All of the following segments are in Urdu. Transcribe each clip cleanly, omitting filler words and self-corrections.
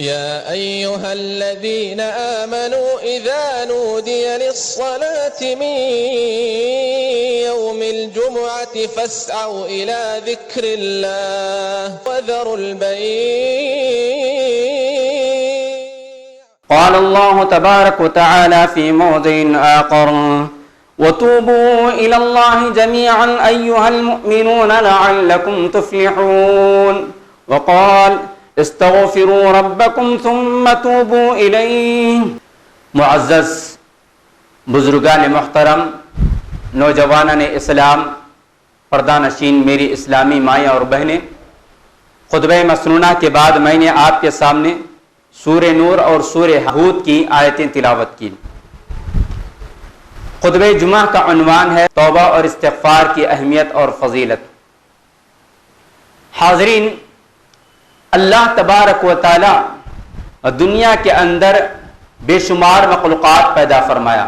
يا أيها الذين آمنوا إذا نودي للصلاة من يوم الجمعة فاسعوا إلى ذكر الله وذروا البيع. قال الله تبارك وتعالى في موضع آخر وتوبوا إلى الله جميعا أيها المؤمنون لعلكم تفلحون. وقال استغفروا ربکم ثم توبوا الیہ. معزز بزرگان محترم، نوجوانان اسلام، پردہ نشین میری اسلامی مائیں اور بہنیں، خطبہ مسنونہ کے بعد میں نے آپ کے سامنے سورہ نور اور سورہ ہود کی آیتیں تلاوت کی. خطبہ جمعہ کا عنوان ہے توبہ اور استغفار کی اہمیت اور فضیلت. حاضرین، اللہ تبارک و تعالی دنیا کے اندر بے شمار مخلوقات پیدا فرمایا.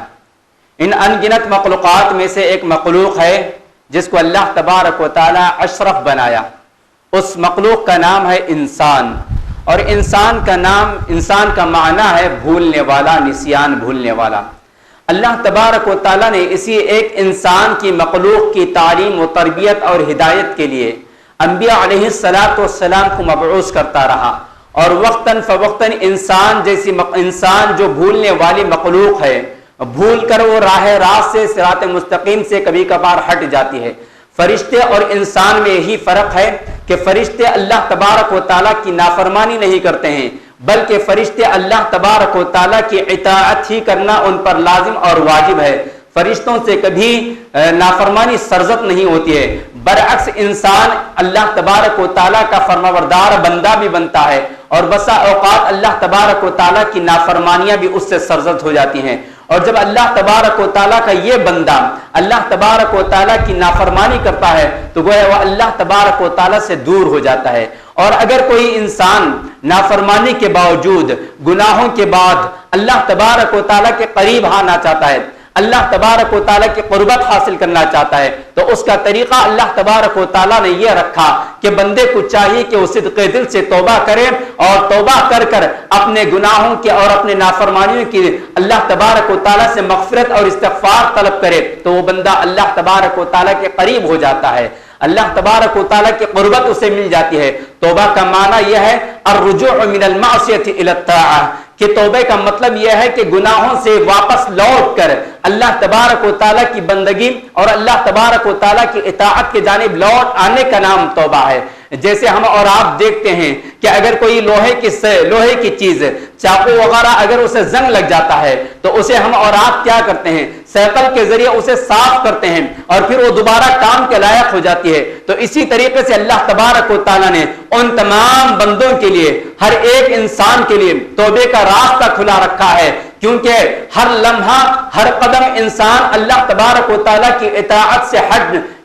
ان انگنت مخلوقات میں سے ایک مخلوق ہے جس کو اللہ تبارک و تعالی اشرف بنایا. اس مخلوق کا نام ہے انسان، اور انسان کا معنی ہے بھولنے والا، نسیان بھولنے والا. اللہ تبارک و تعالی نے اسی ایک انسان کی مخلوق کی تعلیم و تربیت اور ہدایت کے لیے انبیاء علیہ السلام کو مبعوث کرتا رہا، اور وقتاً فوقتاً انسان جو بھولنے والی مخلوق ہے، بھول کر وہ راہ راست سے، صراط مستقیم سے کبھی کبھار ہٹ جاتی ہے. فرشتے اور انسان میں یہی فرق ہے کہ فرشتے اللہ تبارک و تعالیٰ کی نافرمانی نہیں کرتے ہیں، بلکہ فرشتے اللہ تبارک و تعالیٰ کی اطاعت ہی کرنا ان پر لازم اور واجب ہے. فرشتوں سے کبھی نافرمانی سرزد نہیں ہوتی ہے. برعکس انسان اللہ تبارک و تعالیٰ کا فرمانبردار بندہ بھی بنتا ہے، اور بسا اوقات اللہ تبارک و تعالیٰ کی نافرمانیاں بھی اس سے سرزد ہو جاتی ہیں. اور جب اللہ تبارک و تعالیٰ کا یہ بندہ اللہ تبارک و تعالیٰ کی نافرمانی کرتا ہے تو گویا وہ اللہ تبارک و تعالیٰ سے دور ہو جاتا ہے. اور اگر کوئی انسان نافرمانی کے باوجود، گناہوں کے بعد اللہ تبارک و تعالیٰ کے قریب آنا چاہتا ہے، اللہ تبارک و تعالیٰ کی قربت حاصل کرنا چاہتا ہے، تو اس کا طریقہ اللہ تبارک و تعالیٰ نے یہ رکھا کہ بندے کو چاہیے کہ وہ صدق دل سے توبہ کرے، اور توبہ کر کر اپنے گناہوں کے اور اپنے نافرمانیوں کی اللہ تبارک و تعالیٰ سے مغفرت اور استغفار طلب کرے، تو وہ بندہ اللہ تبارک و تعالیٰ کے قریب ہو جاتا ہے، اللہ تبارک و تعالیٰ کی قربت اسے مل جاتی ہے. توبہ کا معنی یہ ہے الرجوع من المعصیۃ الی الطاعہ، کہ توبہ کا مطلب یہ ہے کہ گناہوں سے واپس لوٹ کر اللہ تبارک و تعالیٰ کی بندگی اور اللہ تبارک و تعالیٰ کی اطاعت کی جانب لوٹ آنے کا نام توبہ ہے. جیسے ہم اور آپ دیکھتے ہیں کہ اگر کوئی لوہے کی چیز، چاقو وغیرہ اگر اسے زنگ لگ جاتا ہے تو اسے ہم اور آپ کیا کرتے ہیں؟ سیکل کے ذریعے اسے صاف کرتے ہیں اور پھر وہ دوبارہ کام کے لائق ہو جاتی ہے. تو اسی طریقے سے اللہ تبارک و تعالیٰ نے ان تمام بندوں کے لیے، ہر ایک انسان کے لیے توبے کا راستہ کھلا رکھا ہے، کیونکہ ہر لمحہ، ہر قدم انسان اللہ تبارک و تعالیٰ کی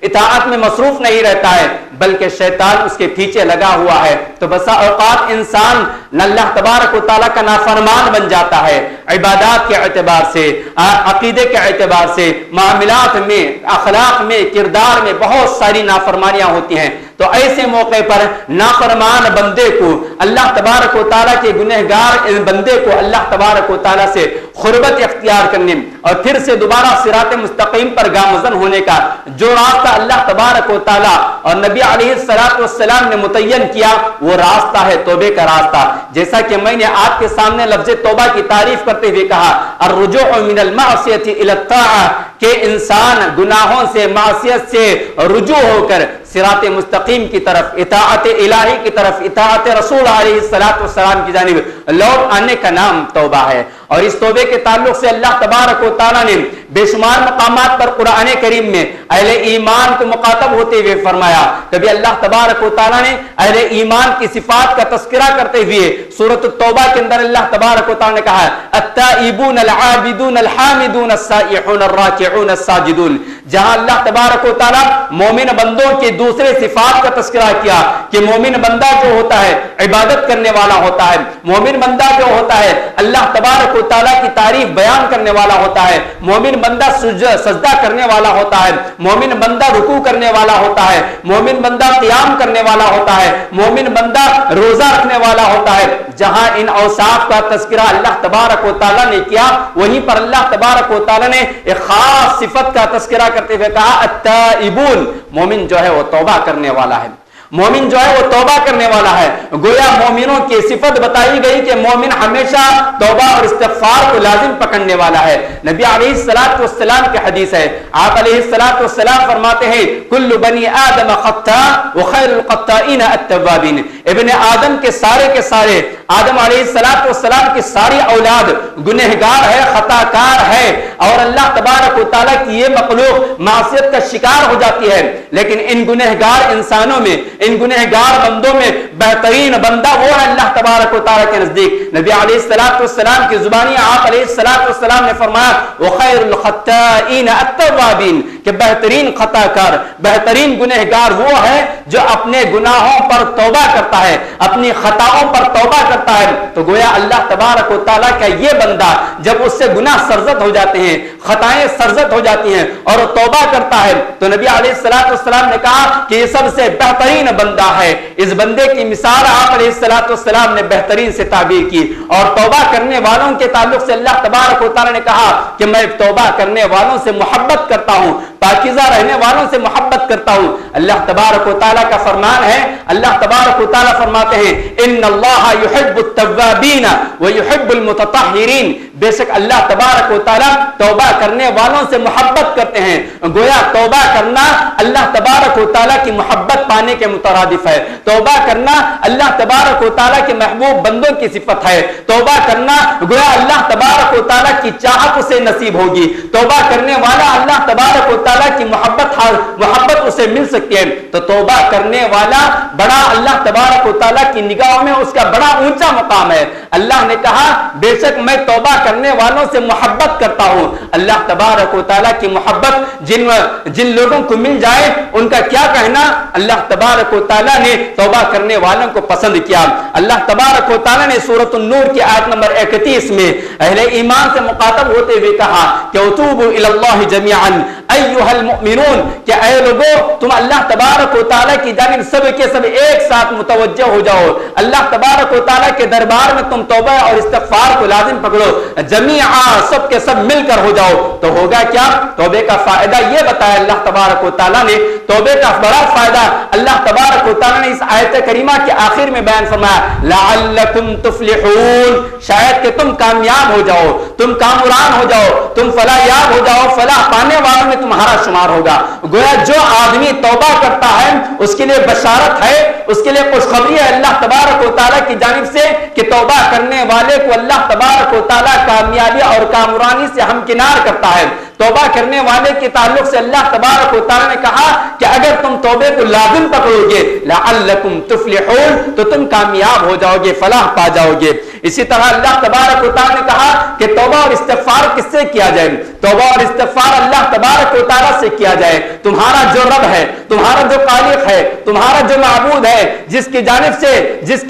اطاعت میں مصروف نہیں رہتا ہے، بلکہ شیطان اس کے پیچھے لگا ہوا ہے. تو بسا اوقات انسان اللہ تبارک و تعالیٰ کا نافرمان بن جاتا ہے، عبادات کے اعتبار سے، عقیدے کے اعتبار سے، معاملات میں، اخلاق میں، کردار میں بہت ساری نافرمانیاں ہوتی ہیں. تو ایسے موقع پر نافرمان بندے کو اللہ تبارک و تعالیٰ کے گنہگار بندے کو اللہ تبارک و تعالیٰ سے قربت اختیار کرنے اور پھر سے دوبارہ صراط مستقیم پر گامزن ہونے کا جو راستہ اللہ تبارک و تعالیٰ اور نبی علیہ السلام نے متعین کیا، وہ راستہ ہے توبے کا راستہ. جیسا کہ میں نے آپ کے سامنے لفظ توبہ کی تعریف کرتے ہوئے کہا الرجوع من المعصیۃ الی الطاعہ، کہ انسان گناہوں سے، معصیت سے رجوع ہو کر صراط مستقیم کی طرف، اطاعت الہی کی طرف، اطاعت رسول علیہ السلام کی جانب لوٹ آنے کا نام توبہ ہے. اور اس توبے کے تعلق سے اللہ تبارک و تعالیٰ نے بے شمار مقامات پر قرآن کریم میں اہل ایمان کو مخاطب ہوتے ہوئے فرمایا. کبھی اللہ تبارک و تعالیٰ نے اہل ایمان کی صفات کا تذکرہ کرتے ہوئے سورۃ التوبہ کے اندر اللہ تبارک و تعالیٰ نے کہا التائبون العابدون الحامدون السائحون الراکعون الساجدون، جہاں اللہ تبارک و تعالیٰ مومن بندوں کے دوسرے صفات کا تذکرہ کیا کہ مومن بندہ جو ہوتا ہے عبادت کرنے والا ہوتا ہے، مومن بندہ جو ہوتا ہے اللہ تبارک و تعالیٰ کی تعریف بیان کرنے والا ہوتا ہے، مومن بندہ سجدہ کرنے والا ہوتا ہے، مومن بندہ رکوع کرنے والا ہوتا ہے، مومن بندہ قیام کرنے والا ہوتا ہے، مومن بندہ روزہ رکھنے والا ہوتا ہے۔ جہاں ان اوصاف کا تذکرہ اللہ تبارک و تعالیٰ نے کیا، وہیں پر اللہ تبارک و تعالیٰ نے ایک خاص صفت کا تذکرہ کرتے ہوئے کہا التائبون، مومن جو ہے وہ توبہ کرنے والا ہے، مومن جو ہے وہ توبہ کرنے والا ہے۔ گویا مومنوں کی صفت بتائی گئی کہ مومن ہمیشہ توبہ اور استغفار کو لازم پکڑنے والا ہے۔ نبی علیہ الصلوۃ والسلام کی حدیث ہے، آپ علیہ الصلوۃ والسلام فرماتے ہیں کل بنی آدم خطاء وخیر القطائین التوابین، ابن آدم کے سارے آدم علیہ الصلوۃ والسلام کی ساری اولاد گنہگار ہے، خطا کار ہے، اور اللہ تبارک و تعالیٰ کی یہ مخلوق معصیت کا شکار ہو جاتی ہے، لیکن ان گنہگار انسانوں میں، ان گنہگار بندوں میں بہترین بندہ وہ ہے اللہ تبارک و تعالیٰ کے نزدیک۔ نبی علیہ الصلوۃ والسلام کی زبانی آپ علیہ الصلوۃ والسلام نے فرمایا وخیر الخطائین التوابین، کہ بہترین خطا کار، بہترین گنہگار وہ ہے جو اپنے گناہوں پر توبہ کرتا ہے، اپنی خطاؤں پر توبہ کرتا ہے۔ تو گویا اللہ تبارک و تعالیٰ کا یہ بندہ جب اس سے گناہ سرزد ہو جاتے ہیں، خطائیں سرزد ہو جاتی ہیں اور توبہ کرتا ہے، تو نبی علیہ الصلوۃ والسلام نے کہا کہ یہ سب سے بہترین بندہ ہے۔ اس بندے کی مثال آپ علیہ الصلوۃ والسلام نے بہترین سے تعبیر کی، اور توبہ کرنے والوں کے تعلق سے اللہ تبارک و تعالیٰ نے کہا کہ میں توبہ کرنے والوں سے محبت کرتا ہوں، پاکیزہ رہنے والوں سے محبت کرتا ہوں۔ اللہ تبارک و تعالیٰ کا فرمان ہے، اللہ تبارک و تعالیٰ فرماتے ہیں ان اللہ یحب التوابین ویحب المتطہرین، بے شک اللہ تبارک و تعالیٰ توبہ کرنے والوں سے محبت کرتے ہیں۔ گویا توبہ کرنا اللہ تبارک و تعالیٰ کی محبت پانے کے مترادف ہے، توبہ کرنا اللہ تبارک و تعالیٰ کے محبوب بندوں کی صفت ہے، توبہ کرنا گویا اللہ تبارک و تعالیٰ کی چاہت اسے نصیب ہوگی، توبہ کرنے والا اللہ تبارک و تعالیٰ کی محبت اسے مل سکتی ہے۔ تو توبہ کرنے والا بڑا اللہ تبارک و تعالیٰ کی نگاہوں میں اس کا بڑا اونچا مقام ہے۔ اللہ نے کہا بے شک میں توبہ کرنے والوں سے محبت کرتا ہوں۔ اللہ تبارک و تعالیٰ کی محبت جن لوگوں کو مل جائے ان کا کیا کہنا، اللہ تبارک و تعالیٰ نے توبہ کرنے والوں کو پسند کیا۔ اللہ تبارک و تعالیٰ نے سورۃ النور کی آیت نمبر 31 میں اہل ایمان سے مخاطب ہوتے ہوئے کہا کہ وتوبوا الی اللہ جميعا ایھا المؤمنون، کہ اے لوگو تم اللہ تبارک و تعالیٰ کی جانب سب کے سب ایک ساتھ متوجہ ہو جاؤ، اللہ تبارک و تعالیٰ کے دربار میں تم توبہ اور استغفار کو لازم پکڑو، جمیعا سب کے سب مل کر ہو جاؤ۔ تو ہوگا کیا؟ توبے کا فائدہ یہ بتایا اللہ تبارک و تعالیٰ نے، توبے کا بڑا فائدہ اللہ تبارک و تعالیٰ نے اس آیت کریمہ کے آخر میں بیان فرمایا لعلکم تفلحون، شاید کہ تم کامیاب ہو جاؤ، تم کامران ہو جاؤ، تم فلاح یاب ہو جاؤ، فلاح پانے والوں میں تمہارا شمار ہوگا۔ گویا جو آدمی توبہ کرتا ہے اس کے لیے بشارت ہے، اس کے لیے خوشخبری ہے اللہ تبارک و تعالیٰ کی جانب سے کہ توبہ کرنے والے کو اللہ تبارک و تعالیٰ کامیابی اور کامرانی سے ہمکنار کرتا ہے۔ توبہ کرنے والے کے تعلق سے اللہ تبارک و تعالیٰ نے کہا کہ اگر تم توبے کو لازم پکڑو گے لعلکم تفلحون، تو تم کامیاب ہو جاؤ گے، فلاح پا جاؤ گے۔ اسی طرح اللہ تبارک و تعالیٰ نے کہا کہ توبہ اور استغفار کس سے کیا جائے؟ توبہ اور استغفار اللہ تبارک و تعالیٰ سے کیا جائے۔ تمہارا جو رب ہے، تمہارا جو خالق ہے، تمہارا جو معبود ہے، جس کی جانب سے جس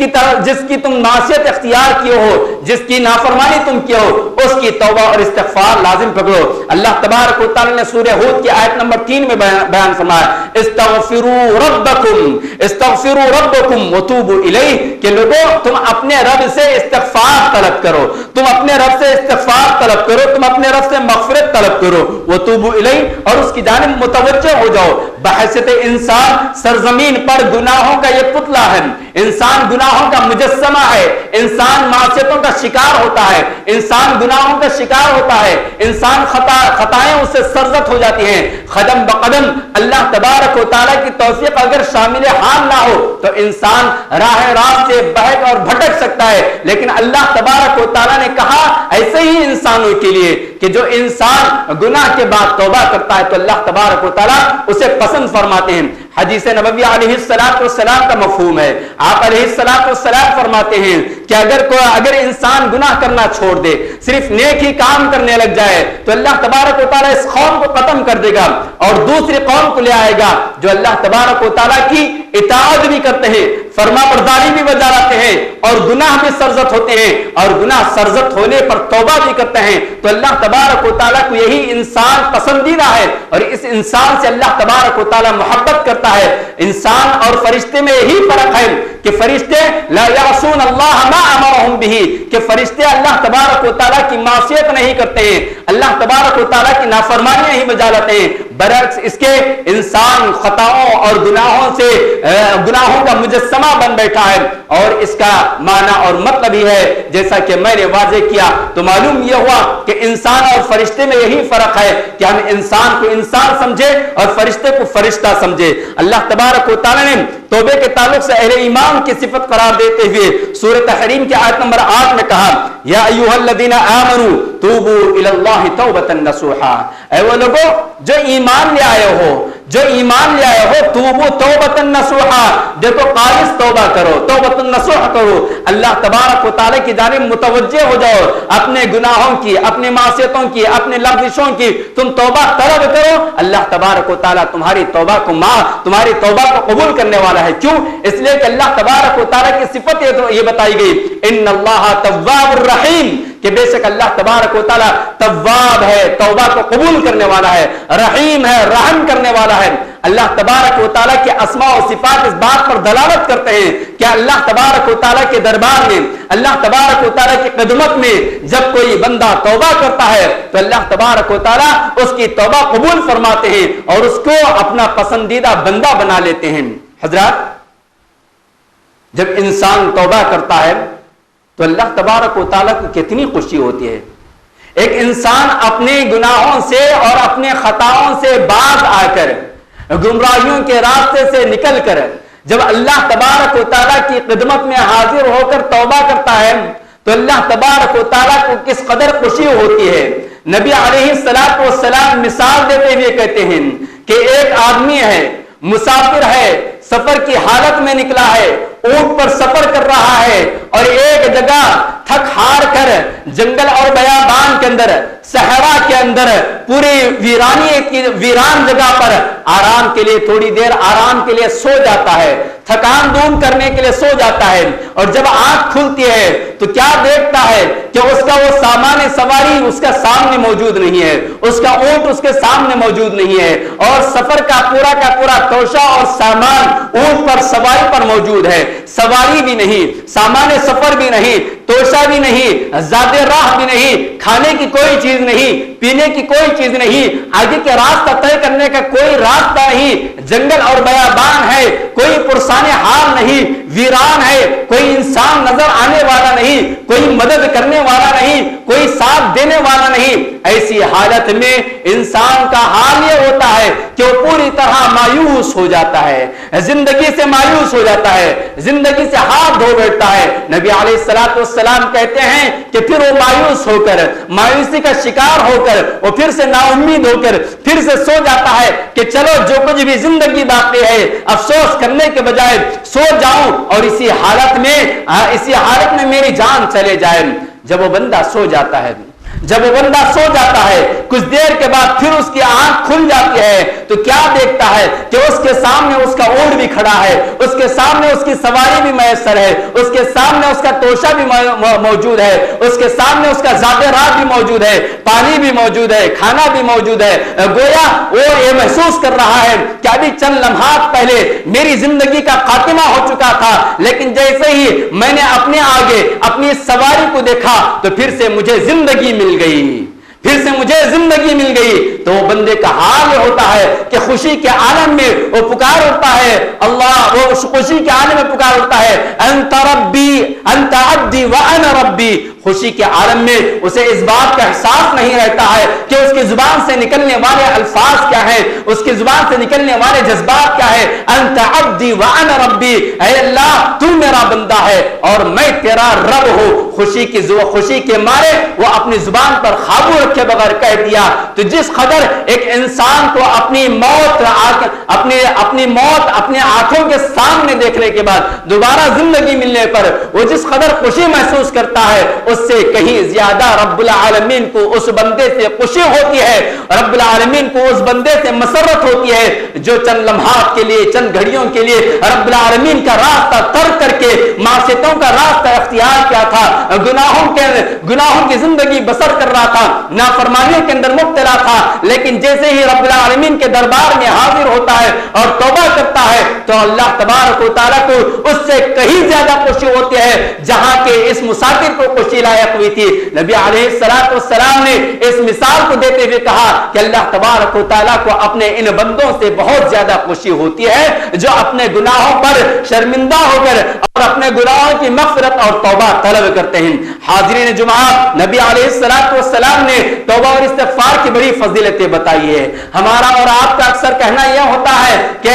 کی تم معصیت اختیار کیے ہو، جس کی نافرمانی تم کیے ہو، اس کی توبہ اور استغفار لازم پکڑو۔ اللہ تبارک و تعالیٰ نے سورہ ہود کی آیت نمبر 3 میں بیان فرمایا استغفروا ربکم وتوبوا الیہ، کہ لوگوں تم اپنے رب سے استغفار طلب کرو، تم اپنے رب سے استغفار طلب کرو، تم اپنے رب سے مغفرت طلب کرو، وتوبوا الیہ، اور اس کی جانب متوجہ ہو جاؤ۔ بحیثیت انسان سرزمین پر گناہوں کا یہ پتلا ہے، انسان گناہوں کا مجسمہ ہے، انسان معصیتوں کا شکار ہوتا ہے، انسان گناہوں کا شکار ہوتا ہے، انسان خطائیں اس سے سرزد ہو جاتی ہیں۔ قدم بقدم اللہ تبارک و تعالیٰ کی توفیق اگر شامل حال نہ ہو تو انسان راہ راست سے بہک اور بھٹک سکتا ہے، لیکن اللہ تبارک و تعالیٰ نے کہا ایسے ہی انسانوں کے لیے کہ جو انسان گناہ کے بعد توبہ کرتا ہے تو اللہ تبارک و تعالیٰ اسے پسند فرماتے ہیں۔ حدیث نبوی علیہ السلام کا مفہوم ہے، آپ علیہ السلام فرماتے ہیں کہ اگر انسان گناہ کرنا چھوڑ دے، صرف نیک ہی کام کرنے لگ جائے تو اللہ تبارک و تعالیٰ اس قوم کو ختم کر دے گا اور دوسری قوم کو لے آئے گا جو اللہ تبارک و تعالیٰ کی اطاعت بھی کرتے ہیں, فرما برداری بھی بجا لاتے ہیں, اور گناہ بھی سرزد ہوتے ہیں, اور گناہ سرزد ہونے پر توبہ بھی کرتے ہیں, تو اللہ تبارک و تعالیٰ کو یہی انسان پسندیدہ ہے, اور اس انسان سے اللہ تبارک و تعالیٰ محبت کرتا ہے. انسان اور فرشتے میں یہی فرق ہے کہ فرشتے لا یعصون اللہ ما امرهم به, کہ فرشتے اللہ تبارک و تعالیٰ کی معصیت نہیں کرتے ہیں, اللہ تبارک و تعالیٰ کی نافرمانیاں ہی بجا لاتے ہیں. برعکس اس کے انسان خطاؤں اور گناہوں کا مجسمہ بن بیٹھا ہے, اور اس کا معنی اور مطلب ہی ہے جیسا کہ میں نے واضح کیا. تو معلوم یہ ہوا کہ انسان اور فرشتے میں یہی فرق ہے کہ ہم انسان کو انسان سمجھے اور فرشتے کو فرشتہ سمجھے. اللہ تبارک و تعالیٰ نے توبے کے تعلق سے اہل ایمان کی صفت قرار دیتے ہوئے سورۃ تحریم کے آیت نمبر 8 میں کہا, یا ایھا الذین آمنوا توبوا الی اللہ توبۃ نصوحا, اے وہ لوگوں جو ایمان لے آئے ہو, جو ایمان لے آئے ہو, توبو توبۃ نصوحا, دیکھو خالص توبہ کرو, توبۃ نصوح کرو, اللہ تبارک و تعالیٰ کی جانب متوجہ ہو جاؤ, اپنے گناہوں کی, اپنے معصیتوں کی, اپنے لغزشوں کی تم توبہ طلب کرو. اللہ تبارک و تعالیٰ تمہاری توبہ کو قبول کرنے والا ہے. کیوں؟ اس لیے کہ اللہ تبارک و تعالیٰ کی صفت یہ بتائی گئی, ان اللہ تواب الرحیم, کہ بے شک اللہ تبارک و تعالیٰ تواب ہے, توبہ کو قبول کرنے والا ہے, رحیم ہے, رحم کرنے والا ہے. اللہ تبارک و تعالیٰ کے اسماء و صفات اس بات پر دلالت کرتے ہیں کہ اللہ تبارک و تعالیٰ کے دربار میں, اللہ تبارک و تعالیٰ کی خدمت میں جب کوئی بندہ توبہ کرتا ہے تو اللہ تبارک و تعالیٰ اس کی توبہ قبول فرماتے ہیں اور اس کو اپنا پسندیدہ بندہ بنا لیتے ہیں. حضرات, جب انسان توبہ کرتا ہے تو اللہ تبارک و تعالیٰ کو کتنی خوشی ہوتی ہے. ایک انسان اپنے گناہوں سے اور اپنے خطاؤں سے باز آ کر, گمراہیوں کے راستے سے نکل کر جب اللہ تبارک و تعالیٰ کی خدمت میں حاضر ہو کر توبہ کرتا ہے تو اللہ تبارک و تعالیٰ کو کس قدر خوشی ہوتی ہے. نبی علیہ السلام مثال دیتے ہوئے کہتے ہیں کہ ایک آدمی ہے, مسافر ہے, سفر کی حالت میں نکلا ہے, اونٹ پر سفر کر رہا ہے, اور ایک جگہ تھک ہار کر جنگل اور بیابان کے اندر, صحرا کے اندر, پوری ویران جگہ پر آرام کے لیے, تھوڑی دیر آرام کے لیے سو جاتا ہے, تھکان دور کرنے کے لیے سو جاتا ہے. اور جب آنکھ کھلتی ہے تو کیا دیکھتا ہے کہ اس کا وہ سامان سواری اس کا سامنے موجود نہیں ہے, اس کا اونٹ اس کے سامنے موجود نہیں ہے, اور سفر کا پورا توشہ اور سامان اونٹ پر سواری پر موجود ہے. سواری بھی نہیں, سامان سفر بھی نہیں, توشہ بھی نہیں, زیادہ راہ بھی نہیں, کھانے کی کوئی چیز نہیں, پینے کی کوئی چیز نہیں, آگے کے راستہ طے کرنے کا کوئی راستہ نہیں, جنگل اور بیابان ہے, کوئی پرسان حال نہیں, ویران ہے, کوئی انسان نظر آنے والا نہیں, کوئی مدد کرنے والا نہیں, کوئی ساتھ دینے والا نہیں. ایسی حالت میں انسان کا حال یہ ہوتا ہے کہ وہ پوری طرح مایوس ہو جاتا ہے, زندگی سے مایوس ہو جاتا ہے, زندگی سے ہاتھ دھو بیٹھتا ہے. نبی علیہ السلام کہتے ہیں کہ پھر وہ مایوس ہو کر, مایوسی کا شکار ہو کر, وہ پھر سے نا امید ہو کر پھر سے سو جاتا ہے کہ چلو جو کچھ بھی زندگی باقی ہے افسوس کرنے کے بجائے سو جاؤں اور اسی حالت میں میری جان چلے جائے. جب وہ بندہ سو جاتا ہے, کچھ دیر کے بعد پھر اس کی آنکھ کھل جاتی ہے تو کیا دیکھتا ہے کہ اس کے سامنے اس کا اونٹ بھی کھڑا ہے, اس کے سامنے اس کی سواری بھی میسر ہے, اس کے سامنے اس کا توشہ بھی موجود ہے, اس کے سامنے اس کا زادہ راہ بھی موجود ہے, پانی بھی موجود ہے, کھانا بھی موجود ہے. گویا وہ یہ محسوس کر رہا ہے کہ ابھی چند لمحات پہلے میری زندگی کا خاتمہ ہو چکا تھا, لیکن جیسے ہی میں نے اپنے آگے اپنی سواری کو دیکھا تو پھر سے مجھے زندگی مل گئی. تو وہ بندے کا حال یہ ہوتا ہے کہ خوشی کے عالم میں وہ پکار اٹھتا ہے اللہ, وہ خوشی کے عالم میں پکار اٹھتا ہے انت ربی انت عبدی وانا ربی. خوشی کے عالم میں اسے اس بات کا احساس نہیں رہتا ہے کہ اس کی زبان سے نکلنے والے الفاظ کیا ہیں, اس کی زبان سے نکلنے والے جذبات کیا ہیں. انت عبدی وانا ربی, اے اللہ تو میرا بندہ ہے اور میں تیرا رب ہوں. خوشی کے مارے وہ اپنی زبان پر قابو رکھے بغیر کہہ دیا. تو جس قدر ایک انسان کو اپنی موت اپنے آنکھوں کے سامنے دیکھنے کے بعد دوبارہ زندگی ملنے پر وہ جس قدر خوشی محسوس کرتا ہے, اس اس سے کہیں زیادہ رب العالمین کو اس بندے سے خوشی ہوتی ہے، رب العالمین کو اس بندے سے مسرت ہوتی ہے جو چند لمحات کے لیے، چند گھڑیوں کے لیے رب العالمین کا راستہ ترک کر کے معصیتوں کا راستہ اختیار کیا تھا، گناہوں کی زندگی بسر کر رہا تھا، نافرمانیوں کے اندر مبتلا تھا، لیکن جیسے ہی رب العالمین کے دربار میں حاضر ہوتا ہے اور توبہ کرتا ہے تو اللہ تبارک و تعالیٰ کو اس سے کہیں زیادہ خوشی ہوتی ہے جہاں کہ اس مسافر کو خوشی لائق ہوئی تھی۔ نبی علیہ السلام نے اس مثال کو دیتے ہوئے کہا کہ اللہ تبارک و تعالیٰ کو اپنے ان بندوں سے بہت زیادہ خوشی ہوتی ہے جو اپنے گناہوں پر شرمندہ ہو کر اور اپنے گناہوں کی مغفرت اور توبہ طلب کرتے ہیں۔ حاضرین جمعہ، نبی علیہ السلام نے توبہ اور استغفار کی بڑی فضیلتیں بتائی ہے۔ ہمارا اور آپ کا اکثر کہنا یہ ہوتا ہے کہ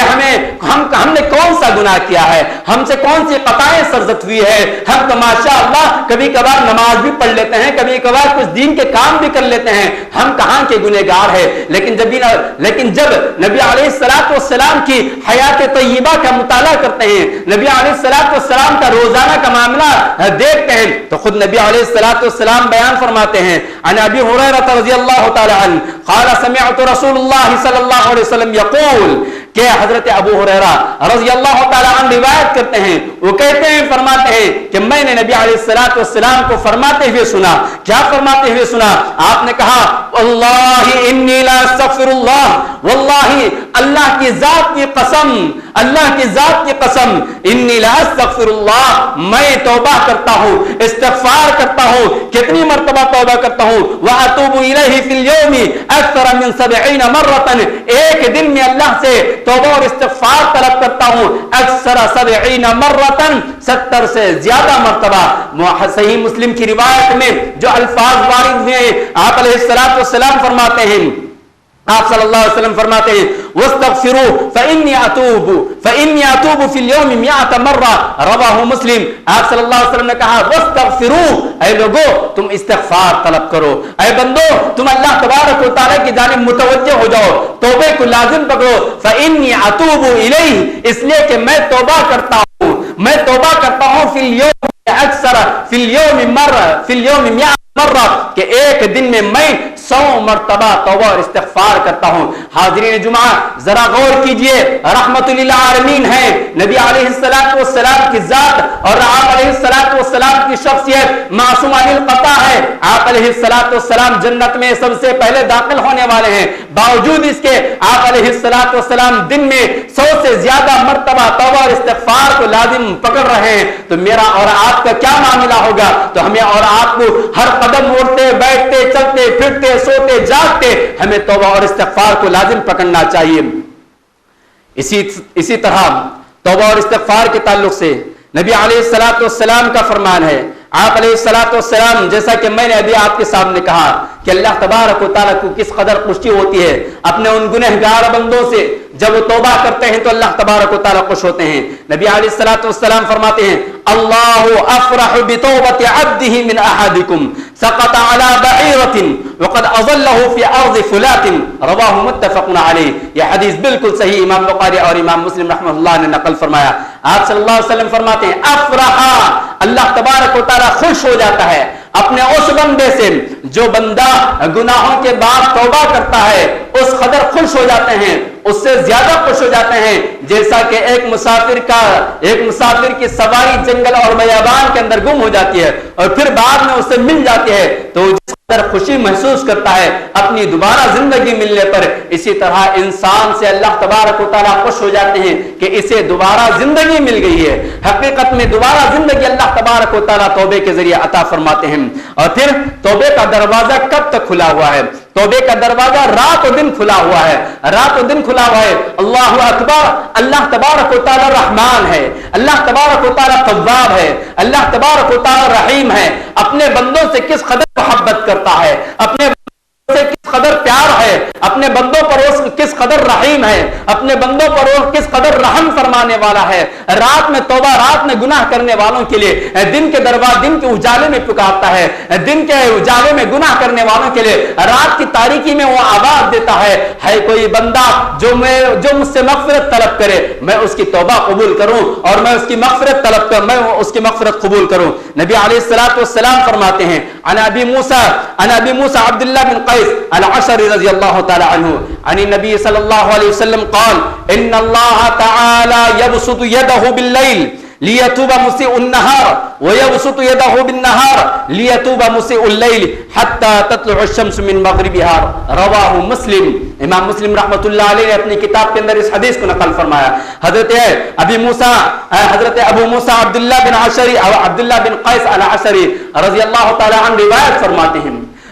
ہم نے کون سا گناہ کیا ہے، ہم سے کون سی خطائیں سرزد ہوئی ہے، ہم تو ماشاءاللہ کبھی کبھار نماز بھی پڑھ لیتے ہیں، کبھی کبھار کچھ دین کے کام بھی کر لیتے ہیں، ہم کہاں کے گنہگار ہیں۔ لیکن جب نبی علیہ السلام کی حیات طیبہ کا مطالعہ کرتے ہیں، نبی علیہ السلام کا روزانہ کا معاملہ دیکھتے ہیں تو خود نبی علیہ السلام بیان فرماتے ہیں، عن ابی ہریرہ رضی اللہ تعالی عنہ قال سمعت رسول اللہ صلی اللہ علیہ وسلم یقول، کہ حضرت ابو ہریرہ رضی اللہ تعالی عنہ روایت کرتے ہیں، وہ کہتے ہیں، فرماتے ہیں کہ میں نے نبی علیہ السلام کو فرماتے ہوئے سنا۔ کیا فرماتے ہوئے سنا؟ آپ نے کہا، واللہ انی لا استغفر اللہ، واللہ اللہ کی ذات کی قسم، اللہ کی ذات کی قسم، انی لا استغفر اللہ، میں توبہ کرتا ہوں، استغفار کرتا ہوں، کتنی مرتبہ توبہ کرتا ہوں، واتوب الیہ فی اليوم اکثر من 70 مرۃ، ایک دن میں اللہ سے توبہ اور استغفار طلب کرتا ہوں اکثر 70 مرۃ، 70 سے زیادہ مرتبہ۔ صحیح مسلم کی روایت میں جو الفاظ وارد ہوئے ہیں، آپ علیہ السلام فرماتے ہیں، آپ صلی اللہ علیہ وسلم فرماتے ہیں، واستغفروا فإني أتوب في اليوم 100 مرة، رواہ مسلم۔ آپ صلی اللہ علیہ وسلم نے کہا، واستغفروا، اے لوگو تم استغفار طلب کرو، اے بندو تم اللہ تبارک و تعالی کی جانب متوجہ ہو جاؤ، توبے کو لازم پکڑو۔ فإني أتوب إليه، اس لیے کہ میں توبہ کرتا ہوں، میں توبہ کرتا ہوں فی اليوم اکثر، فی اليوم 100 مرہ، کہ ایک دن میں 100 مرتبہ توبہ اور استغفار کرتا ہوں۔ حاضرین جمعہ، ذرا غور کیجئے، رحمت للعالمین ہے نبی علیہ السلام کی ذات، اور آپ علیہ السلام کی شخصیت معصوم عن الخطا ہے۔ آپ علیہ السلام جنت میں سب سے پہلے داخل ہونے والے ہیں، باوجود اس کے آپ علیہ السلام دن میں 100 سے زیادہ مرتبہ توبہ اور استغفار کو لازم پکڑ رہے ہیں، تو میرا اور آپ کا کیا معاملہ ہوگا؟ تو ہمیں اور آپ کو ہر قدم اٹھتے بیٹھتے چلتے پھرتے سوتے جاگتے ہمیں توبہ اور استغفار کو لازم پکڑنا چاہیے۔ اسی طرح توبہ اور استغفار کے تعلق سے نبی علیہ السلام کا فرمان ہے، آپ علیہ السلام، جیسا کہ میں نے ابھی آپ کے سامنے کہا کہ اللہ تبارک و تعالیٰ کو کس قدر خوشی ہوتی ہے اپنے ان گنہگار بندوں سے، جب وہ توبہ کرتے ہیں تو اللہ تبارک و تعالیٰ خوش ہوتے ہیں۔ نبی علیہ السلام فرماتے ہیں، اللہ افرح بتوبۃ عبدہ من احدکم سقط علی بعیرۃ وقد اظلہ فی ارض فلات، رواہ متفق علیہ۔ یہ حدیث بالکل صحیح امام بخاری اور امام مسلم رحمہ اللہ نے نقل فرمایا۔ آپ صلی اللہ علیہ وسلم فرماتے ہیں، افرح، اللہ تبارک و تعالیٰ خوش ہو جاتا ہے اپنے اس بندے سے جو بندہ گناہوں کے بعد توبہ کرتا ہے، اس قدر خوش ہو جاتے ہیں، اس سے زیادہ خوش ہو جاتے ہیں جیسا کہ ایک مسافر کی سواری جنگل اور بیابان کے اندر گم ہو جاتی ہے اور پھر بعد میں اس سے مل جاتی ہے تو جس قدر خوشی محسوس کرتا ہے اپنی دوبارہ زندگی ملنے پر، اسی طرح انسان سے اللہ تبارک و تعالیٰ خوش ہو جاتے ہیں کہ اسے دوبارہ زندگی مل گئی ہے۔ حقیقت میں دوبارہ زندگی اللہ تبارک و تعالیٰ توبے کے ذریعے عطا فرماتے ہیں۔ اور پھر توبے کا دروازہ کب تک کھلا ہوا ہے؟ توبے کا دروازہ رات و دن کھلا ہوا ہے، رات و دن کھلا ہوا ہے۔ اللہ اکبر، اللہ تبارک و تعالی رحمان ہے، اللہ تبارک و تعالی تواب ہے، اللہ تبارک و تعالی رحیم ہے، اپنے بندوں سے کس قدر محبت کرتا ہے، اپنے سے کس قدر پیار ہے، اپنے بندوں پر وہ کس قدر رحیم ہے، اپنے بندوں پر وہ کس قدر رحم فرمانے والا ہے۔ رات میں توبہ، رات میں گناہ کرنے والوں کے لیے دن کے دروازے، دن کے اجالے میں پکارتا ہے، دن کے اجالے میں گناہ کرنے والوں کے لیے رات کی تاریکی میں وہ آواز دیتا ہے کوئی بندہ جو مجھ سے مغفرت طلب کرے، میں اس کی توبہ قبول کروں اور میں اس کی مغفرت طلب کروں، میں اس کی مغفرت قبول کروں۔ نبی علیہ الصلوۃ والسلام فرماتے ہیں عن ابی موسیٰ عبداللہ بن قیس العشری رضی اللہ تعالی عنہ عن النبی صلی اللہ علیہ وسلم قال ان اللہ تعالی یبسط یدہ باللیل لیتوب مسیء النہار ویبسط یدہ بالنہار لیتوب مسیء اللیل حتی تطلع الشمس من مغربها رواہ مسلم۔ امام مسلم رحمۃ اللہ علیہ نے اپنی کتاب کے اندر اس حدیث کو نقل فرمایا۔ حضرت ابو موسیٰ عبداللہ بن عشری اور عبداللہ بن قیس العشری رضی اللہ تعالی عنہ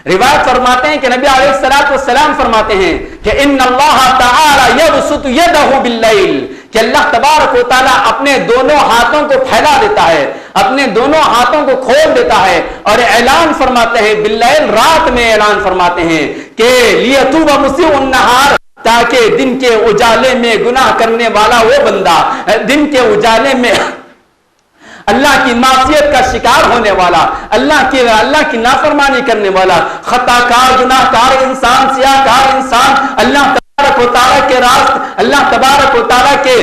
روایت فرماتے ہیں کہ نبی علیہ الصلوۃ والسلام فرماتے ہیں کہ ان اللہ تعالی یبسط یدہ باللیل، کہ اللہ تبارک و تعالی اپنے دونوں ہاتھوں کو پھیلا دیتا ہے، اپنے دونوں ہاتھوں کو کھول دیتا ہے اور اعلان فرماتے ہیں باللیل، رات میں اعلان فرماتے ہیں کہ لیتوب مسیء النہار، تاکہ دن کے اجالے میں گناہ کرنے والا وہ بندہ، دن کے اجالے میں اللہ کی معصیت کا شکار ہونے والا، اللہ کی نافرمانی کرنے والا، خطا کار، گناہ کار انسان، سیاہ کار انسان اللہ تبارک و تعالیٰ کے اللہ تبارک و تعالیٰ کے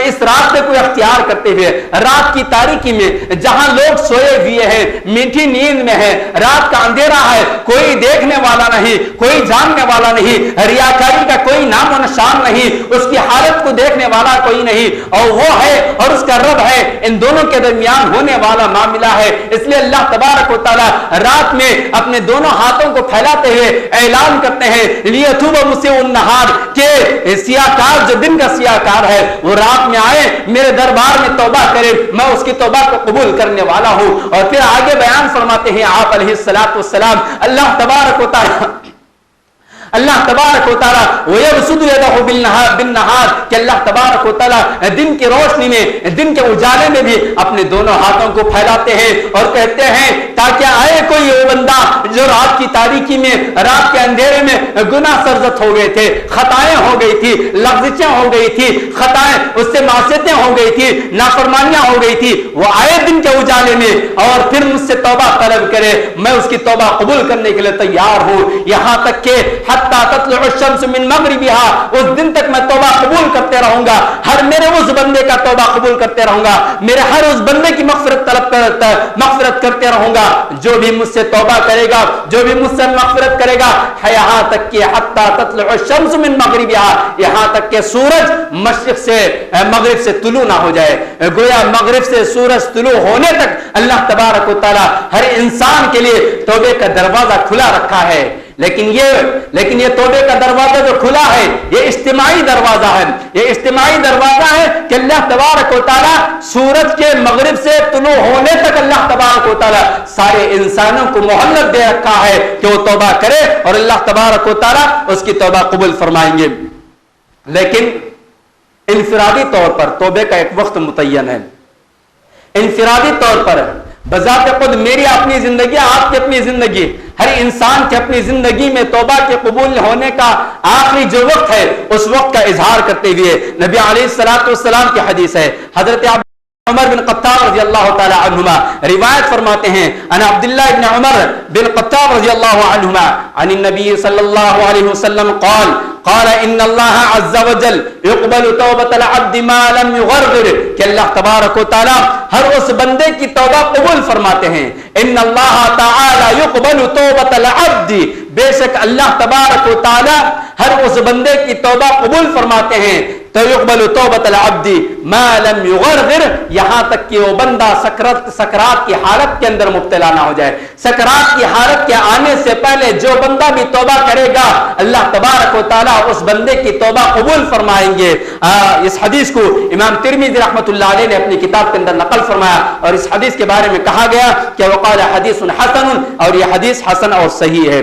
اس راستے کو اختیار کرتے ہوئے رات کی تاریکی میں جہاں لوگ سوئے ہوئے ہیں، میٹھی نیند میں ہیں، رات کا اندھیرا ہے، کوئی دیکھنے والا نہیں، کوئی جاننے والا نہیں، ریاکاری کا کوئی نام و نشان نہیں، اس کی حالت کو دیکھنے والا کوئی نہیں، اور وہ ہے اور اس کا رب ہے، ان دونوں کے درمیان ہونے والا معاملہ ہے۔ اس لیے اللہ تبارک و تعالیٰ رات میں اپنے دونوں ہاتھوں کو پھیلاتے ہوئے اعلان کرتے ہیں لیتوب مسیء النہار، کہ سیاہکار جو دن کا سیاہکار ہے وہ رات میں آئے، میرے دربار میں توبہ کرے، میں اس کی توبہ کو قبول کرنے والا ہوں۔ اور پھر آگے بیان فرماتے ہیں آپ علیہ الصلوۃ والسلام اللہ تبارک و تعالیٰ وَيَبْسُطُ يَدَهُ بِالنَّهَارِ، کہ اللہ تبارک و تعالیٰ دن کی روشنی میں، دن کے اجالے میں بھی اپنے دونوں ہاتھوں کو پھیلاتے ہیں اور کہتے ہیں تاکہ آئے کوئی وہ بندہ جو رات کی تاریکی میں، رات کے اندھیرے میں گناہ سرزد ہو گئے تھے، خطائیں ہو گئی تھی، لغزشیں ہو گئی تھی، خطائیں اس سے معصیتیں ہو گئی تھی، نافرمانیاں ہو گئی تھی، وہ آئے دن کے اجالے میں اور پھر مجھ سے توبہ طلب کرے، میں اس کی توبہ قبول کرنے کے لیے تیار ہوں، یہاں تک کہ تطلع الشمس من مغربها، اس دن تک میں توبہ قبول کرتے رہوں گا، ہر میرے اس بندے کا توبہ قبول کرتے رہوں گا، میرے ہر اس بندے کی مغفرت کرتے رہوں گا، جو بھی مجھ سے توبہ کرے گا، جو بھی مجھ سے مغفرت کرے گا، یہاں تک کہ حتی تطلع الشمس من مغربها، یہاں تک کہ سورج مغرب سے طلوع نہ ہو جائے، گویا مغرب سے سورج طلوع ہونے تک اللہ تبارک و تعالی ہر انسان کے لیے توبے کا دروازہ کھلا رکھا ہے۔ لیکن یہ توبے کا دروازہ جو کھلا ہے یہ اجتماعی دروازہ ہے، یہ اجتماعی دروازہ ہے کہ اللہ تبارک و تعالیٰ سورج کے مغرب سے طلوع ہونے تک اللہ تبارک و تعالیٰ سارے انسانوں کو مہلت دے رکھا ہے کہ وہ توبہ کرے اور اللہ تبارک و تعالیٰ اس کی توبہ قبول فرمائیں گے۔ لیکن انفرادی طور پر توبے کا ایک وقت متعین ہے، انفرادی طور پر بذات خود میری اپنی زندگی، آپ کی اپنی زندگی، ہر انسان کی اپنی زندگی میں توبہ کے قبول ہونے کا آخری جو وقت ہے اس وقت کا اظہار کرتے ہوئے نبی علیہ الصلوۃ والسلام کی حدیث ہے، حضرت عمر بن خطاب رضی اللہ تعالی عنہما روایت فرماتے ہیں ان عبداللہ بن عمر بن خطاب رضی اللہ عنہما عن النبی صلی اللہ علیہ وسلم قال ان اللہ عز وجل يقبل توبة العبد ما لم يغرغر، کہ اللہ تبارک و تعالی ہر اس بندے کی توبہ قبول فرماتے ہیں۔ ان اللہ تعالی يقبل توبة العبد، بے شک اللہ تبارک و تعالی ہر اس بندے کی توبہ قبول فرماتے ہیں، تو يقبل توبة العبد ما لم يغرغر، یہاں تک کہ وہ بندہ سکرات کی حالت کے اندر مبتلا نہ ہو جائے، سکرات کی حالت کے آنے سے پہلے جو بندہ بھی توبہ کرے گا اللہ تبارک و تعالیٰ اس بندے کی توبہ قبول فرمائیں گے۔ اس حدیث کو امام ترمذی رحمۃ اللہ علیہ نے اپنی کتاب کے اندر نقل فرمایا اور اس حدیث کے بارے میں کہا گیا کہ وقال حدیث حسن، اور یہ حدیث حسن اور صحیح ہے۔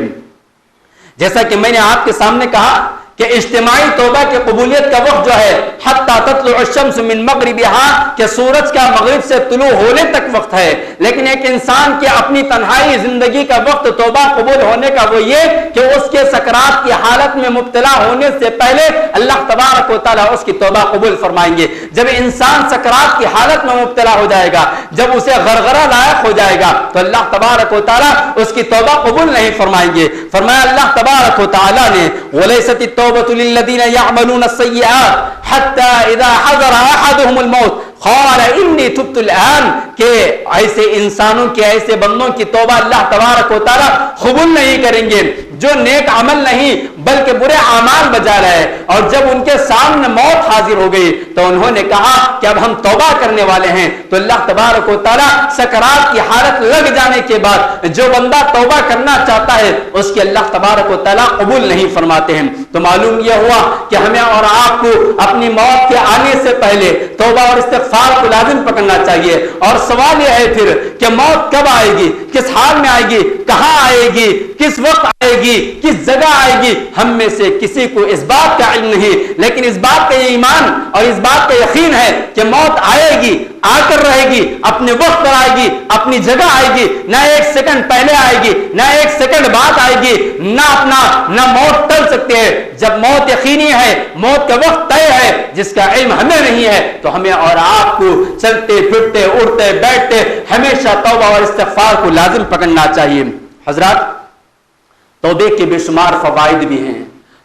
جیسا کہ میں نے آپ کے سامنے کہا کہ اجتماعی توبہ کی قبولیت کا وقت جو ہے حتی تطلع الشمس من مغربہا، کہ سورج کا مغرب سے طلوع ہونے تک وقت ہے، لیکن ایک انسان کی اپنی تنہائی زندگی کا وقت توبہ قبول ہونے کا وہ یہ کہ اس کے سکرات کی حالت میں مبتلا ہونے سے پہلے اللہ تبارک و تعالیٰ اس کی توبہ قبول فرمائیں گے۔ جب انسان سکرات کی حالت میں مبتلا ہو جائے گا، جب اسے غرغرہ لائق ہو جائے گا، تو اللہ تبارک و تعالیٰ اس کی توبہ قبول نہیں فرمائیں گے۔ فرمایا اللہ تبارک و تعالیٰ نے وَلَيْسَتِ التَّوْبَةُ لِلَّذِينَ يَعْمَلُونَ السَّيِّئَاتِ حَتَّى إِذَا حَضَرَ أَحَدُهُمُ الْمَوْتُ قَالَ إِنِّي تُبْتُ الْآنَ، کہ ایسے انسانوں کے ایسے بندوں کی توبہ اللہ تبارک و تعالیٰ قبول نہیں کریں گے جو نیک عمل نہیں بلکہ برے اعمال بجا رہے، اور جب ان کے سامنے موت حاضر ہو گئی تو انہوں نے کہا کہ اب ہم توبہ کرنے والے ہیں۔ تو اللہ تبارک و تعالیٰ سکرات کی حالت لگ جانے کے بعد جو بندہ توبہ کرنا چاہتا ہے اس کی اللہ تبارک و تعالیٰ قبول نہیں فرماتے ہیں۔ تو معلوم یہ ہوا کہ ہمیں اور آپ کو اپنی موت کے آنے سے پہلے توبہ اور استغفار کو لازم پکڑنا چاہیے۔ اور سوال یہ ہے پھر کہ موت کب آئے گی، کس حال میں آئے گی، کہاں آئے گی، کس وقت آئے گی، کس جگہ آئے گی، ہم میں سے کسی کو اس بات کا علم نہیں، لیکن اس بات کا ایمان اور اس بات کا یقین ہے کہ موت آئے گی، آ کر رہے گی، اپنے وقت پر آئے گی، اپنی جگہ آئے گی، نہ ایک سیکنڈ پہلے آئے گی نہ ایک سیکنڈ بعد آئے گی، نہ موت ٹل سکتے ہیں۔ جب موت یقینی ہے، موت کا وقت طے ہے جس کا علم ہمیں نہیں ہے، تو ہمیں اور آپ کو چلتے پھرتے اڑتے بیٹھتے ہمیشہ توبہ اور استغفار کو لازم پکڑنا چاہیے۔ حضرات، توبے کے بے شمار فوائد بھی ہیں،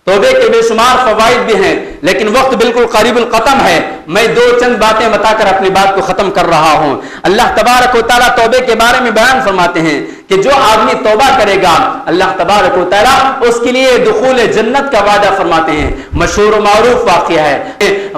توبے کے بے شمار فوائد بھی ہیں، لیکن وقت بالکل قریب الختم ہے۔ میں دو چند باتیں بتا کر اپنی بات کو ختم کر رہا ہوں۔ اللہ تبارک و تعالیٰ توبے کے بارے میں بیان فرماتے ہیں کہ جو آدمی توبہ کرے گا اللہ تبارک و تعالیٰ اس کے لیے دخول جنت کا وعدہ فرماتے ہیں۔ مشہور و معروف واقعہ ہے،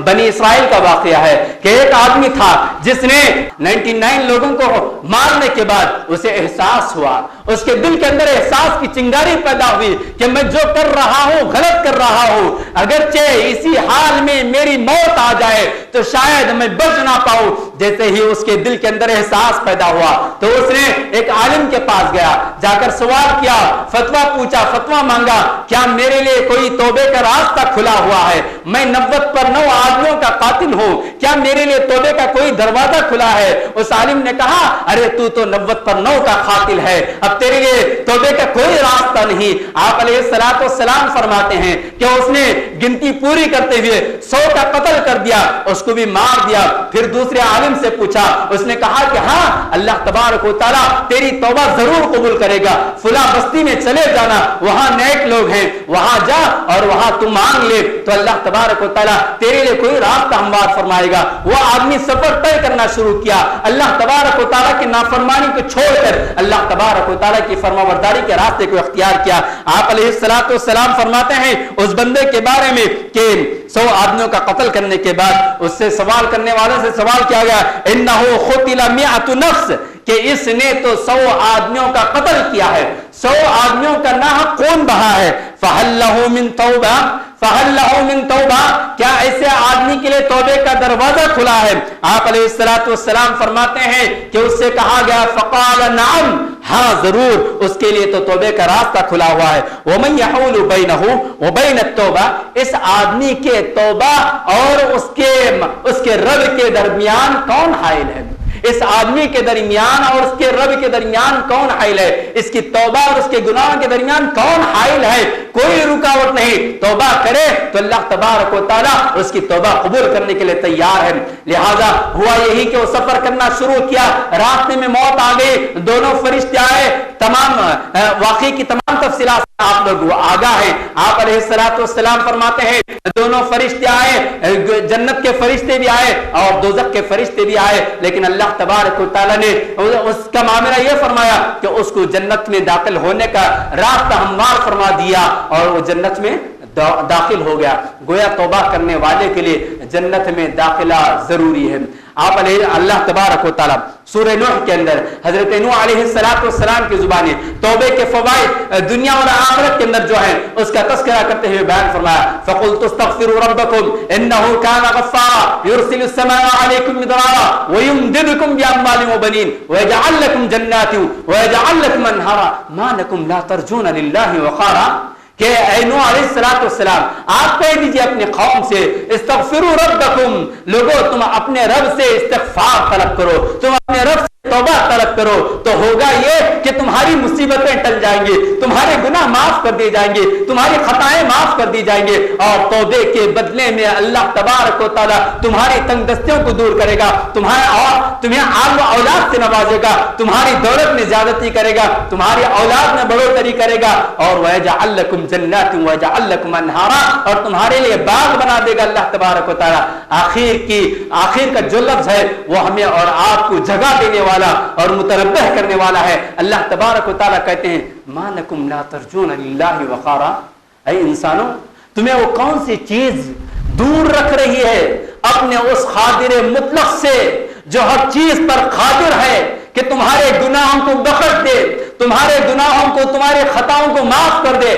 بنی اسرائیل کا واقعہ ہے کہ ایک آدمی تھا جس نے 99 لوگوں کو مارنے کے بعد اسے احساس ہوا، اس کے دل کے اندر احساس کی چنگاری پیدا ہوئی کہ میں جو کر رہا ہوں غلط کر رہا ہوں، اگرچہ اسی حال میں میری موت آ جائے تو شاید میں بچ نہ پاؤں۔ جیسے ہی اس کے دل کے اندر احساس پیدا ہوا تو اس نے ایک عالم کے پاس گیا، جا کر سوال کیا، فتویٰ پوچھا، فتویٰ مانگا، کیا میرے لیے کوئی توبے کا راستہ کھلا ہوا ہے؟ میں 90 آدمیوں کا قاتل ہوں، کیا میرے لیے توبے کا کوئی دروازہ کھلا ہے؟ اس عالم نے کہا، ارے تو 90 کا قاتل ہے، اب تیرے لیے توبے کا کوئی راستہ نہیں۔ آپ علیہ السلام فرماتے ہیں کہ اس نے گنتی پوری کرتے ہوئے 100 کا قتل کر دیا، اس کو بھی مار دیا۔ پھر دوسرے عالم سے پوچھا، اس نے کہا کہ ہاں اللہ تبارک و تعالیٰ تیری توبہ ضرور قبول کرے گا، فلاں بستی میں چلے جانا، وہاں نیک لوگ ہیں، وہاں جا اور وہاں تم مانگ لے تو اللہ تبارک و تعالیٰ تیرے لیے کوئی راستہ ہموار فرمائے گا۔ وہ آدمی سفر طے کرنا شروع کیا، اللہ تبارک و تعالیٰ کی نافرمانی کو چھوڑ کر اللہ تبارک و تعالیٰ کی فرمانبرداری کے راستے کو اختیار کیا۔ آپ علیہ السلام فرماتے ہیں اس بندے کے بارے میں کہ 100 آدمیوں کا قتل کرنے کے بعد اس سے سوال کرنے والوں سے سوال کیا گیا، انہو قتل 100 نفس، کہ اس نے تو 100 آدمیوں کا قتل کیا ہے، 100 آدمیوں کا ناحق خون بہا ہے۔ فَهَلْ لَهُ مِن تَوْبَةٍ فَهَلْ لَهُ مِن تَوْبَةٍ، کیا ایسے آدمی کے لیے توبے کا دروازہ کھلا ہے؟ آپ علیہ السلام فرماتے ہیں کہ اس سے کہا گیا فَقَالَ نَعَمْ، ہاں ضرور اس کے لیے تو توبے کا راستہ کھلا ہوا ہے۔ وَمَن يَحُولُ بَيْنَهُ وَبَيْنَ التَّوْبَةِ، اس آدمی کے توبہ اور اس کے رب کے درمیان کون حائل ہے؟ اس آدمی کے درمیان اور اس کے رب کے درمیان کون حائل ہے؟ اس کی توبہ اور اس کے گناہ کے درمیان کون حائل ہے؟ کوئی رکاوٹ نہیں۔ توبہ کرے تو اللہ تبارک و تعالیٰ اس کی توبہ قبول کرنے کے لیے تیار ہے۔ لہذا ہوا یہی کہ وہ سفر کرنا شروع کیا، راستے میں موت آ گئی، دونوں فرشتے آئے، تمام واقعے کی تمام تفصیلات آپ لوگ آگاہ ہیں۔ آپ علیہ السلام فرماتے ہیں دونوں فرشتے آئے، جنت کے فرشتے بھی آئے اور دوزخ کے فرشتے بھی آئے، لیکن اللہ تبارک و تعالیٰ نے اس کا معاملہ یہ فرمایا کہ اس کو جنت میں داخل ہونے کا راستہ ہموار فرما دیا اور وہ جنت میں داخل ہو گیا۔ گویا توبہ کرنے والے کے لیے جنت میں داخلہ ضروری ہے۔ آپ علیہ اللہ تبارک و تعالیٰ سورہ نوح کے اندر حضرت نوح علیہ السلام کی زبانی توبے کے فوائد دنیا اور آخرت کے اندر جو ہے اس کا تذکرہ کرتے ہوئے بیان فرمایا، فَقُلْتُ اسْتَغْفِرُوا رَبَّكُمْ إِنَّهُ كَانَ غَفَّارًا يُرْسِلُ السَّمَاءَ عَلَيْكُمْ مِدْرَارًا وَيُمْدِدْكُمْ بِأَمْوَالٍ وَبَنِينَ وَيَجْعَلْ لَكُمْ جَنَّاتٍ وَيَجْعَلْ لَكُمْ أَنْهَارًا مَا لَكُمْ لَا تَرْجُونَ لِلَّهِ وَقَارًا، کہ اے نوح علیہ السلام آپ کہہ دیجئے اپنے قوم سے استغفروا ربکم، لوگوں تم اپنے رب سے استغفار طلب کرو، تم اپنے رب سے توبہ طلب کرو، تو ہوگا یہ کہ تمہاری مصیبتیں ٹل جائیں گی، تمہارے گناہ معاف کر دیے جائیں گے، تمہاری خطائیں معاف کر دی جائیں گے، اور توبے کے بدلے میں اللہ تبارک و تعالیٰ تمہاری تنگ دستیوں کو دور کرے گا، تمہیں آل و اولاد سے نوازے گا، تمہاری دولت میں زیادتی کرے گا، تمہاری اولاد میں بڑھوتری کرے گا، اور وَيَجْعَلْ لَكُمْ جَنَّاتٍ وَيَجْعَلْ لَكُمْ أَنْهَارًا، اور تمہارے لیے باغ بنا دے گا اللہ تبارک و تعالیٰ۔ آخر کا جو لفظ ہے وہ ہمیں اور آپ کو جگہ دینے والا اور متنبہ کرنے والا ہے۔ اللہ تبارک و تعالیٰ کہتے ہیں مَا لَكُمْ لَا تَرْجُونَ لِلَّهِ وَقَارًا، اے انسانوں تمہیں وہ کون سی چیز دور رکھ رہی ہے اپنے اس قادر مطلق سے جو ہر چیز پر قادر ہے کہ تمہارے گناہوں کو بخش دے، تمہارے گناہوں کو، تمہارے خطاؤں کو معاف کر دے،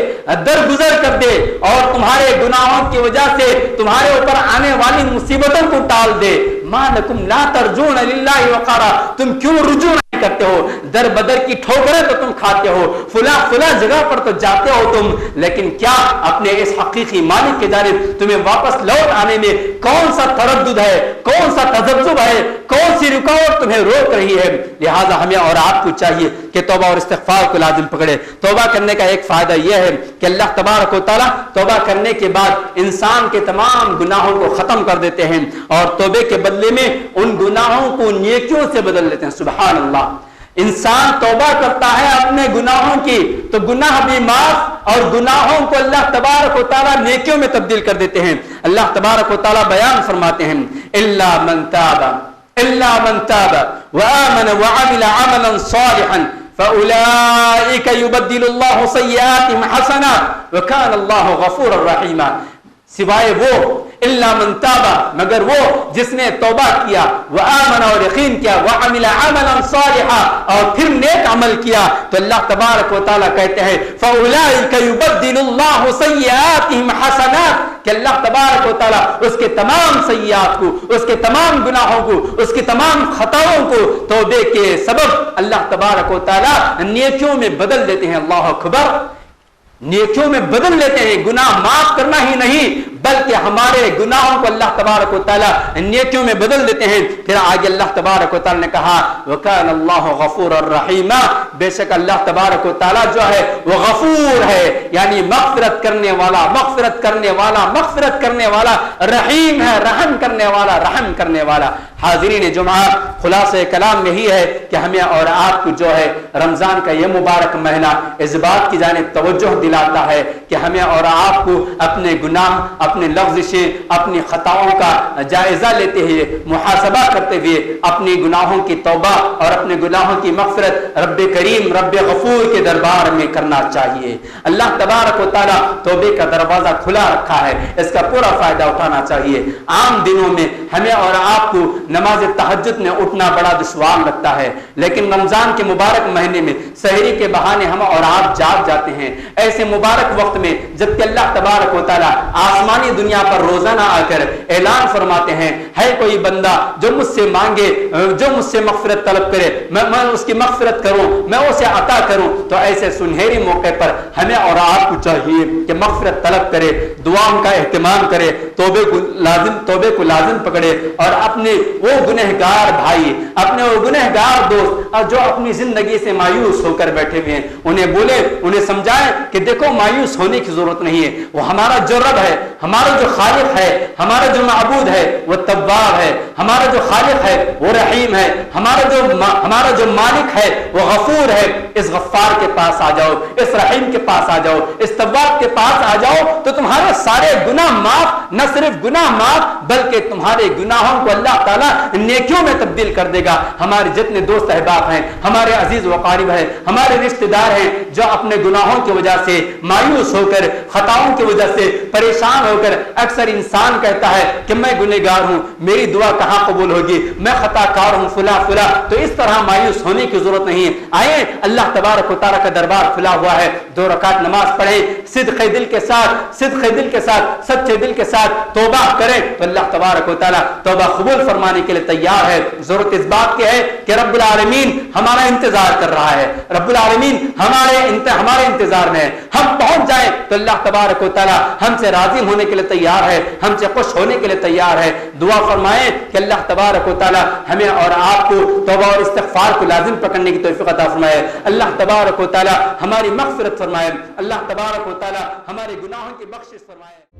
درگزر کر دے، اور تمہارے گناہوں کی وجہ سے تمہارے اوپر آنے والی مصیبتوں کو ٹال دے۔ مَا لَكُمْ لَا تَرْجُونَ لِلَّهِ وَقَارًا، تم کیوں رجوع نہیں کرتے ہو؟ در بدر کی ٹھوکریں تو تم کھاتے ہو، فلاں جگہ پر تو جاتے ہو تم، لیکن کیا اپنے اس حقیقی مالک کی جانب تمہیں واپس لوٹ آنے میں کون سا تردد ہے، کون سا تذبذب ہے، کون سی رکاوٹ تمہیں روک رہی ہے؟ لہذا ہمیں اور آپ کو چاہیے کہ توبہ اور استغفار کو لازم پکڑے۔ توبہ کرنے کا ایک فائدہ یہ ہے کہ اللہ تبارک و تعالیٰ توبہ کرنے کے بعد انسان کے تمام گناہوں کو ختم کر دیتے ہیں، اور توبے کے بدلے میں ان گناہوں کو نیکیوں سے بدل لیتے ہیں۔ سبحان اللہ، انسان توبہ کرتا ہے اپنے گناہوں کی تو گناہ بھی معاف، اور گناہوں کو اللہ تبارک و تعالیٰ نیکیوں میں تبدیل کر دیتے ہیں۔ اللہ تبارک و تعالیٰ بیان فرماتے ہیں الا من تاب وآمن وعمل عملا صالحا فأولئك يبدل الله سيئاتهم حسنات وكان الله غفورا رحيما، سوائے وہ الا من تاب، مگر وہ جس نے توبہ کیا، وآمن اور یقین کیا، وعمل عملا صالحا اور پھر نیک عمل کیا، تو اللہ تبارک و تعالیٰ کہتے ہیں فأولئك يبدل الله سيئاتهم حسنات، کہ اللہ تبارک و تعالیٰ اس کے تمام سیئات کو، اس کے تمام گناہوں کو، اس کی تمام خطاؤں کو توبے کے سبب اللہ تبارک و تعالیٰ نیکیوں میں بدل دیتے ہیں۔ اللہ اکبر، نیکیوں میں بدل لیتے ہیں۔ گناہ معاف کرنا ہی نہیں بلکہ ہمارے گناہوں کو اللہ تبارک و تعالیٰ نیکیوں میں بدل دیتے ہیں۔ پھر آگے اللہ تبارک و تعالیٰ نے کہا وَكَانَ اللَّهُ غَفُورًا رَحِيمًا، بے شک اللہ تبارک و تعالیٰ جو ہے وہ غفور ہے، یعنی مغفرت کرنے والا، مغفرت کرنے والا، مغفرت کرنے والا، رحیم ہے، رحم کرنے والا، رحم کرنے والا۔ حاضرین جمعہ، خلاصہ کلام یہی ہے کہ ہمیں اور آپ کو جو ہے رمضان کا یہ مبارک مہینہ اس بات کی جانب توجہ دلاتا ہے کہ ہمیں اور آپ کو اپنے گناہ، اپنے لغزشیں، اپنی خطاؤں کا جائزہ لیتے ہوئے، محاسبہ کرتے ہوئے اپنی گناہوں کی توبہ اور اپنے گناہوں کی مغفرت رب کریم، رب غفور کے دربار میں کرنا چاہیے۔ اللہ تبارک و تعالیٰ توبے کا دروازہ کھلا رکھا ہے، اس کا پورا فائدہ اٹھانا چاہیے۔ عام دنوں میں ہمیں اور آپ کو نماز تہجد میں اٹھنا بڑا دشوار لگتا ہے، لیکن رمضان کے مبارک مہینے میں سحری کے بہانے ہم اور آپ جاگ جاتے ہیں۔ ایسے مبارک وقت میں جبکہ اللہ تبارک و تعالیٰ آسمانی دنیا پر روزانہ آ کر اعلان فرماتے ہیں ہے کوئی بندہ جو مجھ سے مانگے، جو مجھ سے مغفرت طلب کرے، میں اس کی مغفرت کروں، میں اسے عطا کروں، تو ایسے سنہری موقع پر ہمیں اور آپ کو چاہیے کہ مغفرت طلب کرے، دعاؤں کا اہتمام کرے، توبے کو لازم پکڑے، اور اپنے وہ گنہگار بھائی، اپنے وہ گنہگار دوست جو اپنی زندگی سے مایوس ہو کر بیٹھے ہوئے ہیں انہیں بولے، انہیں سمجھائیں کہ دیکھو مایوس ہونے کی ضرورت نہیں ہے، وہ ہمارا جو رب ہے، ہمارا جو خالق ہے، ہمارا جو معبود ہے وہ تواب ہے، ہمارا جو خالق ہے وہ رحیم ہے، ہمارا جو مالک ہے وہ غفور ہے۔ اس غفار کے پاس آ جاؤ، اس رحیم کے پاس آ جاؤ، اس تواب کے پاس آ جاؤ تو تمہارے سارے گناہ معاف، نہ صرف گناہ معاف بلکہ تمہارے گناہوں کو اللہ تعالیٰ نیکیوں میں تبدیل کر دے گا۔ ہمارے جتنے دوست احباب ہیں، ہمارے عزیز و قریب ہیں، ہمارے رشتہ دار ہیں جو اپنے گناہوں کی وجہ سے مایوس ہو کر، خطاؤں کی وجہ سے پریشان ہو کر، اکثر انسان کہتا ہے کہ میں گنہگار ہوں، میری دعا کہاں قبول ہوگی، میں خطا کار ہوں، فلاں تو اس طرح مایوس ہونے کی ضرورت نہیں ہے۔ آئیں، اللہ تبارک و تعالیٰ کا دربار کھلا ہوا ہے، 2 رکعت نماز پڑھیں، صدق دل کے ساتھ، سچے دل کے ساتھ توبہ کریں تو اللہ تبارک و تعالیٰ تعالیٰ توبہ قبول فرمانے کے لیے تیار ہے. ضرورت اس بات کی ہے کہ رب العالمین ہمارا انتظار کر رہا ہے. رب العالمین ہمارے انتظار میں ہے. ہم پہنچ جائیں تو اللہ تبارک و تعالیٰ ہم سے راضی ہونے کے لیے تیار ہے, ہم سے خوش ہونے کے لیے تیار ہے. دعا فرمائیں کہ اللہ تبارک و تعالیٰ ہمیں اور آپ کو توبہ اور استغفار کو لازم پکڑنے کی توفیق عطا فرمائے. اللہ تبارک و تعالیٰ ہماری مغفرت فرمائے. اللہ تبارک و تعالیٰ ہمارے گناہوں کی بخشش فرمائے.